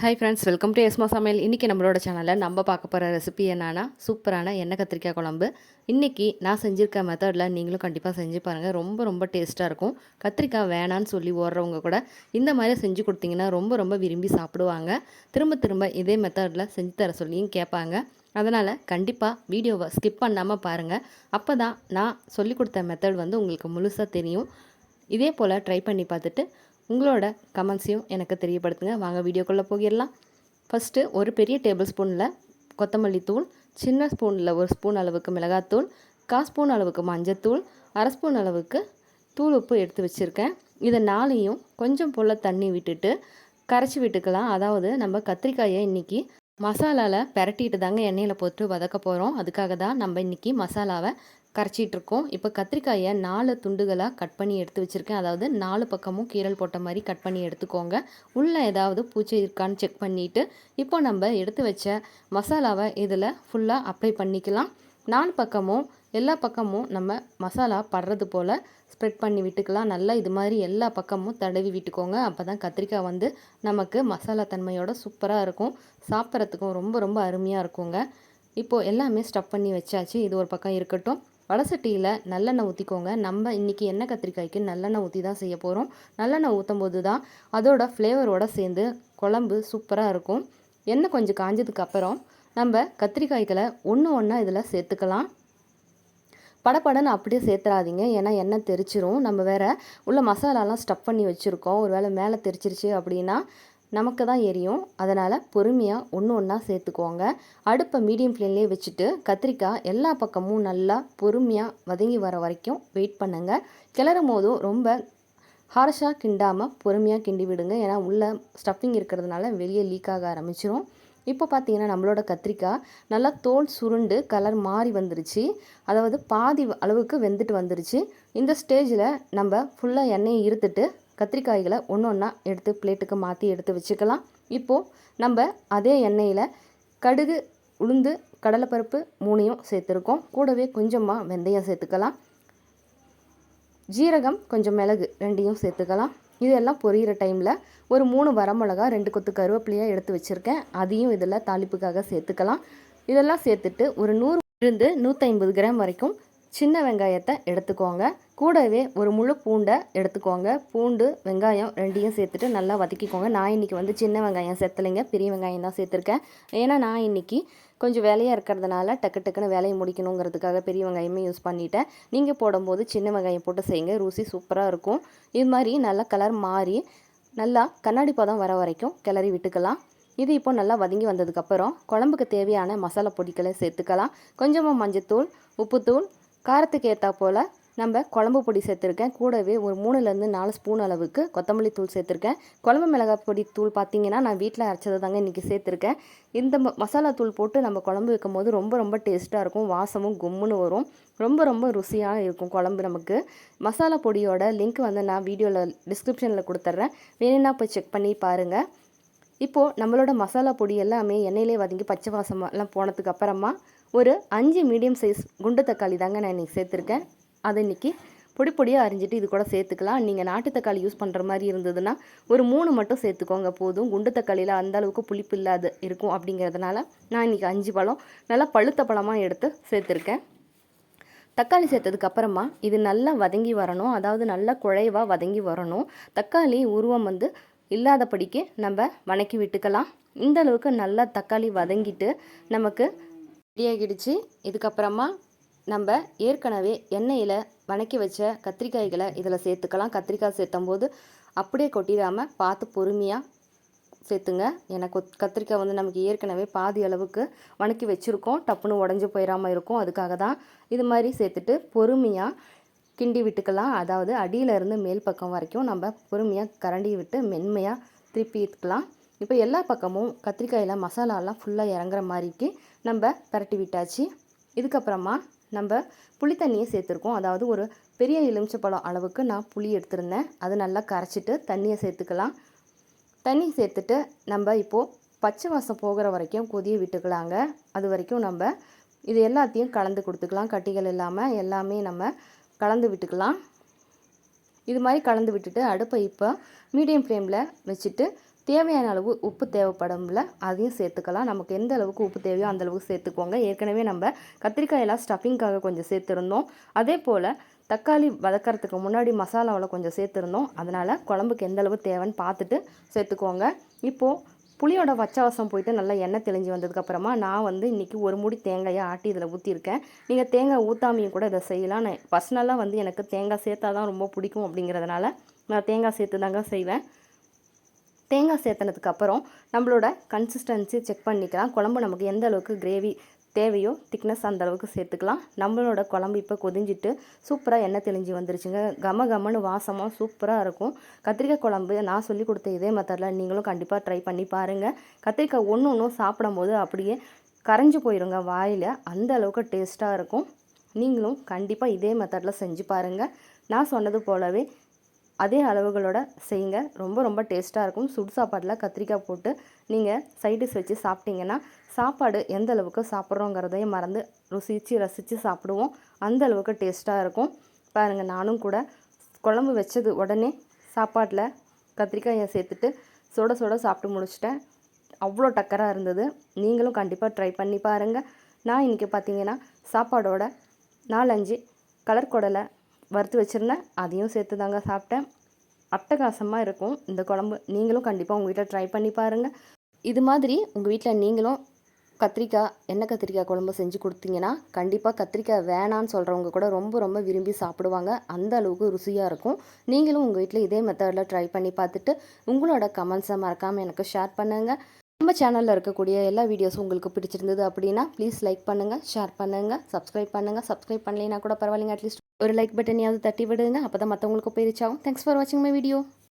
Hi friends, welcome to எஸ்மா சமையல். இன்றைக்கி நம்மளோட சேனலில் நம்ம பார்க்க போகிற ரெசிபி என்னன்னா சூப்பரான எண்ணெய் கத்திரிக்காய் குழம்பு. இன்றைக்கி நான் செஞ்சுருக்க மெத்தடில் நீங்களும் கண்டிப்பாக செஞ்சு பாருங்கள். ரொம்ப ரொம்ப டேஸ்ட்டாக இருக்கும். கத்திரிக்காய் வேணான்னு சொல்லி ஓடுறவங்க கூட இந்த மாதிரி செஞ்சு கொடுத்தீங்கன்னா ரொம்ப ரொம்ப விரும்பி சாப்பிடுவாங்க. திரும்ப திரும்ப இதே மெத்தடில் செஞ்சு தர சொல்லியும் கேட்பாங்க. அதனால் கண்டிப்பாக வீடியோவை ஸ்கிப் பண்ணாமல் பாருங்கள். அப்போ தான் நான் சொல்லி கொடுத்த மெத்தட் உங்களுக்கு முழுசாக தெரியும். இதே போல் ட்ரை பண்ணி பார்த்துட்டு உங்களோட கமெண்ட்ஸையும் எனக்கு தெரியப்படுத்துங்க. வாங்க வீடியோக்குள்ளே போயிடலாம். ஃபஸ்ட்டு ஒரு பெரிய டேபிள் ஸ்பூனில் கொத்தமல்லி தூள், சின்ன ஸ்பூனில் ஒரு ஸ்பூன் அளவுக்கு மிளகாத்தூள், 1/4 ஸ்பூன் அளவுக்கு மஞ்சத்தூள், 1/2 ஸ்பூன் அளவுக்கு தூள் உப்பு எடுத்து வச்சுருக்கேன். இதை நாளையும் கொஞ்சம் போல் தண்ணி விட்டுட்டு கரைச்சி விட்டுக்கலாம். அதாவது நம்ம கத்திரிக்காயை இன்றைக்கி மசாலாவில் பெரட்டிட்டு தாங்க எண்ணெயில் போட்டு வதக்க போகிறோம். அதுக்காக தான் நம்ம இன்றைக்கி மசாலாவை கரைச்சிட்ருக்கோம். இப்போ கத்திரிக்காயை 4 துண்டுகளாக கட் பண்ணி எடுத்து வச்சுருக்கேன். அதாவது 4 பக்கமும் கீரல் போட்ட மாதிரி கட் பண்ணி எடுத்துக்கோங்க. உள்ளே ஏதாவது பூச்சி இருக்கான்னு செக் பண்ணிவிட்டு இப்போ நம்ம எடுத்து வச்ச மசாலாவை இதில் ஃபுல்லாக அப்ளை பண்ணிக்கலாம். 4 பக்கமும் எல்லா பக்கமும் நம்ம மசாலா படுறது போல் ஸ்ப்ரெட் பண்ணி விட்டுக்கலாம். நல்லா இது மாதிரி எல்லா பக்கமும் தடவி விட்டுக்கோங்க. அப்போ தான் கத்திரிக்காய் நமக்கு மசாலா தன்மையோட சூப்பராக இருக்கும். சாப்பிட்றதுக்கும் ரொம்ப ரொம்ப அருமையாக இருக்குங்க. இப்போது எல்லாமே ஸ்டஃப் பண்ணி வச்சாச்சு. இது ஒரு பக்கம் இருக்கட்டும். வடசட்டியில் நல்லெண்ணெய் ஊற்றிக்கோங்க. நம்ம இன்றைக்கி எண்ணெய் கத்திரிக்காய்க்கு நல்லெண்ணெய் ஊற்றி தான் செய்ய போகிறோம். நல்லெண்ணெய் ஊற்றும் போது தான் அதோட ஃப்ளேவரோடு சேர்ந்து குழம்பு சூப்பராக இருக்கும். எண்ணெய் கொஞ்சம் காஞ்சதுக்கப்புறம் நம்ம கத்திரிக்காய்களை ஒன்று ஒன்றா இதில் சேர்த்துக்கலாம். படப்படன்னு அப்படியே சேர்த்துறாதீங்க, ஏன்னா எண்ணெய் தெரிச்சிரும். நம்ம வேறு உள்ள மசாலாலாம் ஸ்டஃப் பண்ணி வச்சுருக்கோம். ஒரு வேளை மேலே தெரிச்சிருச்சு அப்படின்னா நமக்கு தான் எரியும். அதனால் பொறுமையாக ஒன்று ஒன்றா சேர்த்துக்கோங்க. அடுப்பை மீடியம் ஃப்ளேம்லேயே வச்சுட்டு கத்திரிக்காய் எல்லா பக்கமும் நல்லா பொறுமையாக வதங்கி வர வரைக்கும் வெயிட் பண்ணுங்கள். கிளறும் போதும் ரொம்ப ஹார்ஷாக கிண்டாமல் பொறுமையாக கிண்டி விடுங்க. ஏன்னா உள்ள ஸ்டஃபிங் இருக்கிறதுனால வெளியே லீக் ஆக ஆரம்பிச்சிரும். இப்போ பார்த்தீங்கன்னா நம்மளோட கத்திரிக்காய் நல்லா தோல் சுருண்டு கலர் மாறி வந்துருச்சு. அதாவது பாதி அளவுக்கு வெந்துட்டு வந்துருச்சு. இந்த ஸ்டேஜில் நம்ம ஃபுல்லாக எண்ணெயை இருத்துட்டு கத்திரிக்காய்களை ஒன்று ஒன்றா எடுத்து பிளேட்டுக்கு மாற்றி எடுத்து வச்சுக்கலாம். இப்போது நம்ம அதே எண்ணெயில் கடுகு, உளுந்து, கடலைப்பருப்பு 3யும் சேர்த்துருக்கோம். கூடவே கொஞ்சமாக வெந்தயம் சேர்த்துக்கலாம். ஜீரகம், கொஞ்சம் மிளகு 2யும் சேர்த்துக்கலாம். இதெல்லாம் பொரியிற டைமில் ஒரு 3 வரமிளகா, 2 கொத்து கருவேப்பிலையாக எடுத்து வச்சுருக்கேன். அதையும் இதில் தாளிப்புக்காக சேர்த்துக்கலாம். இதெல்லாம் சேர்த்துட்டு ஒரு 100 150 கிராம் வரைக்கும் சின்ன வெங்காயத்தை எடுத்துக்கோங்க. கூடவே ஒரு முழு பூண்டை எடுத்துக்கோங்க. பூண்டு, வெங்காயம் 2யும் சேர்த்துட்டு நல்லா வதக்கிக்கோங்க. நான் இன்றைக்கி சின்ன வெங்காயம் சேர்த்தலைங்க, பெரிய வெங்காயம் தான் சேர்த்துருக்கேன். ஏன்னா நான் இன்றைக்கி கொஞ்சம் வேலையாக இருக்கிறதுனால டக்குன்னு வேலையை முடிக்கணுங்கிறதுக்காக பெரிய வெங்காயமே யூஸ் பண்ணிட்டேன். நீங்கள் போடும்போது சின்ன வெங்காயம் போட்டு செய்யுங்க, ருசி சூப்பராக இருக்கும். இது மாதிரி நல்லா கலர் மாறி நல்லா கண்ணாடி பதம் வர வரைக்கும் கிளறி விட்டுக்கலாம். இது இப்போ நல்லா வதங்கி வந்ததுக்கப்புறம் குழம்புக்கு தேவையான மசாலா பொடிகளை சேர்த்துக்கலாம். கொஞ்சமாக மஞ்சத்தூள், உப்புத்தூள், காரத்துக்கு ஏற்றா போல் நம்ம குழம்பு பொடி சேர்த்துருக்கேன். கூடவே ஒரு 3-4 ஸ்பூன் அளவுக்கு கொத்தமல்லி தூள் சேர்த்துருக்கேன். குழம்பு மிளகாய் பொடி தூள் பார்த்திங்கன்னா நான் வீட்டில் அரைச்சதை தாங்க இன்றைக்கி சேர்த்துருக்கேன். இந்த மசாலா தூள் போட்டு நம்ம குழம்பு வைக்கும் போது ரொம்ப ரொம்ப டேஸ்ட்டாக இருக்கும். வாசமும் கும்முன்னு வரும். ரொம்ப ரொம்ப ருசியாக இருக்கும் குழம்பு நமக்கு. மசாலா பொடியோட லிங்க் நான் வீடியோவில் டிஸ்கிரிப்ஷனில் கொடுத்துட்றேன். வேணும்னா போய் செக் பண்ணி பாருங்கள். இப்போது நம்மளோட மசாலா பொடி எல்லாமே எண்ணெயிலே வதங்கி பச்சை வாசமெல்லாம் போனதுக்கு அப்புறமா ஒரு 5 மீடியம் சைஸ் குண்டு தக்காளி தாங்க நான் இன்றைக்கி சேர்த்துருக்கேன். அதை இன்றைக்கி பொடியாக அரிஞ்சிட்டு இது கூட சேர்த்துக்கலாம். நீங்கள் நாட்டு தக்காளி யூஸ் பண்ணுற மாதிரி இருந்ததுன்னா ஒரு 3 மட்டும் சேர்த்துக்கோங்க போதும். குண்டு தக்காளியில் அந்த அளவுக்கு புளிப்பு இல்லாத இருக்கும். அப்படிங்கிறதுனால நான் இன்றைக்கி 5 பழம் நல்லா பழுத்த பழமாக எடுத்து சேர்த்துருக்கேன். தக்காளி சேர்த்ததுக்கப்புறமா இது நல்லா வதங்கி வரணும். அதாவது நல்லா குழைவாக வதங்கி வரணும். தக்காளி உருவம் இல்லாதபடிக்கு நம்ம வதக்கி விட்டுக்கலாம். இந்த அளவுக்கு நல்லா தக்காளி வதங்கிட்டு நமக்கு ரெடியாகிடுச்சு. இதுக்கப்புறமா நம்ம ஏற்கனவே எண்ணெயில் வதக்கி வச்ச கத்திரிக்காய்களை இதில் சேர்த்துக்கலாம். கத்திரிக்காய் சேர்த்தும்போது அப்படியே கொட்டிடாமல் பார்த்து பொறுமையாக சேர்த்துங்க. எனக்கு கத்திரிக்காய் நமக்கு ஏற்கனவே பாதி அளவுக்கு வதக்கி வச்சுருக்கோம். டப்புன்னு உடஞ்சி போயிடாமல் இருக்கும். அதுக்காக தான் இது மாதிரி சேர்த்துட்டு பொறுமையாக கிண்டி விட்டுக்கலாம். அதாவது அடியிலேருந்து மேல் பக்கம் வரைக்கும் நம்ம பொறுமையாக கரண்டி விட்டு மென்மையாக திருப்பி விட்டுக்கலாம். இப்போ எல்லா பக்கமும் கத்திரிக்காயில் மசாலாலாம் ஃபுல்லாக இறங்குற மாதிரிக்கு நம்ம பரட்டி விட்டாச்சு. இதுக்கப்புறமா நம்ம புளி தண்ணியை சேர்த்துருக்கோம். அதாவது ஒரு பெரிய எலுமிச்சப்பழம் அளவுக்கு நான் புளி எடுத்திருந்தேன். அது நல்லா கரைச்சிட்டு தண்ணியை சேர்த்துக்கலாம். தண்ணி சேர்த்துட்டு நம்ம இப்போது பச்சை வாசம் போகிற வரைக்கும் கொதிய விட்டுக்கலாங்க. அது வரைக்கும் நம்ம இது எல்லாத்தையும் கலந்து கொடுத்துக்கலாம். கட்டிகள் இல்லாமல் எல்லாமே நம்ம கலந்து விட்டுக்கலாம். இது மாதிரி கலந்து விட்டுட்டு அடுப்பை இப்போ மீடியம் ஃப்ளேமில் வச்சுட்டு தேவையான அளவு உப்பு தேவைப்படும்ல, அதையும் சேர்த்துக்கலாம். நமக்கு எந்த அளவுக்கு உப்பு தேவையோ அந்த அளவுக்கு சேர்த்துக்கோங்க. ஏற்கனவே நம்ம கத்திரிக்காயெல்லாம் ஸ்டஃபிங்காக கொஞ்சம் சேர்த்துருந்தோம். அதே போல் தக்காளி வதக்கிறதுக்கு முன்னாடி மசாலாவில் கொஞ்சம் சேர்த்துருந்தோம். அதனால் குழம்புக்கு எந்த அளவு தேவைன்னு பார்த்துட்டு சேர்த்துக்கோங்க. இப்போது புளியோட பச்சை போயிட்டு நல்லா எண்ணெய் தெளிஞ்சு வந்ததுக்கப்புறமா நான் வந்து இன்றைக்கி ஒரு மூடி தேங்காயை ஆட்டி இதில் ஊற்றிருக்கேன். நீங்கள் தேங்காய் ஊற்றாமையும் கூட இதை செய்யலாம். நான் பர்சனலாக வந்து எனக்கு தேங்காய் சேர்த்தா தான் ரொம்ப பிடிக்கும் அப்படிங்கிறதுனால நான் தேங்காய் சேர்த்து தாங்க செய்வேன். தேங்காய் சேர்த்தனதுக்கப்புறம் நம்மளோட கன்சிஸ்டன்சி செக் பண்ணிக்கலாம். குழம்பு நமக்கு எந்த அளவுக்கு கிரேவி தேவையோ திக்னஸ் அந்த அளவுக்கு சேர்த்துக்கலாம். நம்மளோட குழம்பு இப்போ கொதிஞ்சிட்டு சூப்பராக எண்ணெய் தெளிஞ்சு வந்துருச்சுங்க. கம கமன்னு வாசமாக சூப்பராக இருக்கும். கத்திரிக்காய் குழம்பு நான் சொல்லி கொடுத்த இதே மெத்தடில் நீங்களும் கண்டிப்பாக ட்ரை பண்ணி பாருங்கள். கத்திரிக்காய் ஒன்று ஒன்றும் சாப்பிடும்போது அப்படியே கரைஞ்சி போயிடுங்க வாயில், அந்த அளவுக்கு டேஸ்ட்டாக இருக்கும். நீங்களும் கண்டிப்பாக இதே மெத்தடில் செஞ்சு பாருங்கள். நான் சொன்னது போலவே அதே அளவுகளோட செய்யுங்க. ரொம்ப ரொம்ப டேஸ்ட்டாக இருக்கும். சுடு சாப்பாட்டில் கத்திரிக்காய் போட்டு நீங்கள் சைடிஷ் வச்சு சாப்பிட்டீங்கன்னா சாப்பாடு எந்த அளவுக்கு சாப்பிட்றோங்கிறதையும் மறந்து ரசித்து சாப்பிடுவோம். அந்த அளவுக்கு டேஸ்ட்டாக இருக்கும். பாருங்கள், நானும் கூட குழம்பு வச்சது உடனே சாப்பாட்டில் கத்திரிக்காயை சேர்த்துட்டு சுட சுட சாப்பிட்டு முடிச்சிட்டேன். அவ்வளோ டக்கராக இருந்தது. நீங்களும் கண்டிப்பாக ட்ரை பண்ணி பாருங்கள். நான் இன்றைக்கி பார்த்தீங்கன்னா சாப்பாடோட 4-5 கலர் குடலை வறுத்து வச்சுருந்தேன். அதையும் சேர்த்து தாங்க சாப்பிட்டேன். அட்டகாசமாக இருக்கும் இந்த குழம்பு. நீங்களும் கண்டிப்பாக உங்கள் வீட்டில் ட்ரை பண்ணி பாருங்கள். இது மாதிரி உங்கள் வீட்டில் நீங்களும் எண்ணெய் கத்திரிக்காய் குழம்பு செஞ்சு கொடுத்தீங்கன்னா கண்டிப்பாக கத்திரிக்காய் வேணான்னு சொல்கிறவங்க கூட ரொம்ப ரொம்ப விரும்பி சாப்பிடுவாங்க. அந்த அளவுக்கு ருசியாக இருக்கும். நீங்களும் உங்கள் வீட்டில் இதே மெத்தடில் ட்ரை பண்ணி பார்த்துட்டு உங்களோட கமெண்ட்ஸை மறக்காமல் எனக்கு ஷேர் பண்ணுங்கள். நம்ம சேனலில் இருக்கக்கூடிய எல்லா வீடியோஸும் உங்களுக்கு பிடிச்சிருந்தது அப்படின்னா ப்ளீஸ் லைக் பண்ணுங்கள், ஷேர் பண்ணுங்கள், சப்ஸ்கிரைப் பண்ணுங்கள். சப்ஸ்கிரைப் பண்ணலைன்னா கூட பரவாயில்லைங்க, அட்லீஸ்ட் ஒரு லைக் பட்டனையாவது தட்டி விடுங்க. அப்போ தான் மற்றவங்களுக்கு போய் ரீச் ஆகும். தேங்க்ஸ் ஃபார் வாட்சிங் மை வீடியோ.